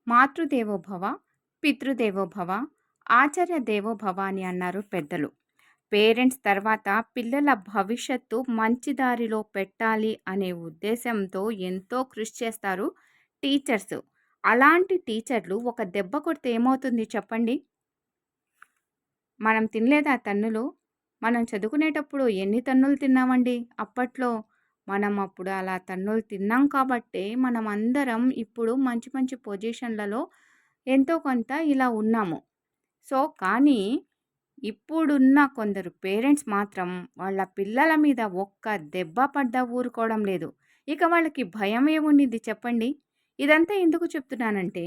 మాతృదేవోభవ, పితృదేవోభవ, ఆచార్య దేవోభవ అని అన్నారు పెద్దలు. పేరెంట్స్ తర్వాత పిల్లల భవిష్యత్తు మంచి దారిలో పెట్టాలి అనే ఉద్దేశంతో ఎంతో కృషి చేస్తారు టీచర్స్. అలాంటి టీచర్లు ఒక దెబ్బ కొడితే ఏమవుతుంది చెప్పండి? మనం తినలేదా తన్నులు? మనం చదువుకునేటప్పుడు ఎన్ని తన్నులు తిన్నామండి అప్పట్లో? మనం అప్పుడు అలా తన్నులు తిన్నాం కాబట్టే మనమందరం ఇప్పుడు మంచి మంచి పొజిషన్‌లలో ఎంతో కొంత ఇలా ఉన్నాము. సో, కానీ ఇప్పుడున్న కొందరు పేరెంట్స్ మాత్రం వాళ్ళ పిల్లల మీద ఒక్క దెబ్బ పడ్డా ఊరుకోవడం లేదు. ఇక వాళ్ళకి భయం ఏముండిద్ది చెప్పండి? ఇదంతా ఎందుకు చెప్తున్నానంటే,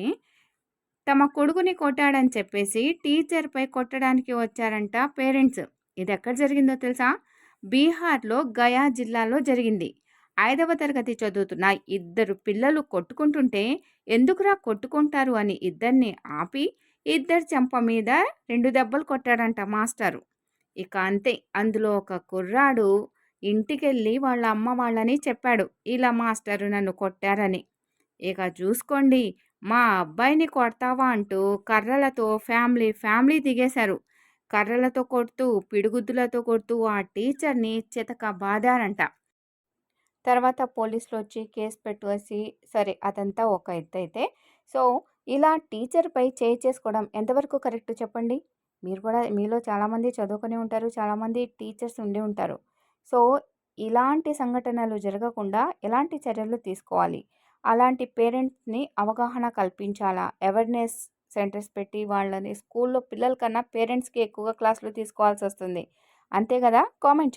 తమ కొడుకుని కొట్టాడని చెప్పేసి టీచర్‌పై కొట్టడానికి వచ్చారంట పేరెంట్స్. ఇదెక్కడ జరిగిందో తెలుసా? బీహార్‌లో గయా జిల్లాలో జరిగింది. 5వ తరగతి చదువుతున్న ఇద్దరు పిల్లలు కొట్టుకుంటుంటే, ఎందుకురా కొట్టుకుంటారు అని ఇద్దరిని ఆపి, ఇద్దరి చెంప మీద 2 దెబ్బలు కొట్టాడంట మాస్టారు. ఇక అంతే. అందులో ఒక కుర్రాడు ఇంటికెళ్ళి వాళ్ళ అమ్మ వాళ్ళని చెప్పాడు. ఇలా మాస్టారు నన్ను కొట్టారని. ఇక చూసుకోండి, మా అబ్బాయిని కొడతావా అంటూ కర్రలతో ఫ్యామిలీ దిగేశారు. కర్రలతో కొడుతూ, పిడిగుద్దులతో కొడుతూ ఆ టీచర్‌ని చితక బాదారంట. తర్వాత పోలీసులొచ్చి కేసు పెట్టేసి సరే అదంతా ఒక ఎత్తైతే, సో, ఇలా టీచర్‌పై చేయి చేసుకోవడం ఎంతవరకు కరెక్ట్ చెప్పండి? మీరు కూడా మీలో చాలామంది చదువుకొని ఉంటారు. చాలామంది టీచర్స్ ఉండి ఉంటారు. సో, ఇలాంటి సంఘటనలు జరగకుండా ఎలాంటి చర్యలు తీసుకోవాలి? అలాంటి పేరెంట్స్‌ని అవగాహన కల్పించాలా? అవేర్‌నెస్ సెంటర్స్ పెట్టి వాళ్ళని స్కూల్‌లో పిల్లల కన్నా పేరెంట్స్‌కి ఎక్కువగా క్లాసులు తీసుకోవాల్సొస్తుంది. అంతే గదా! కామెంట్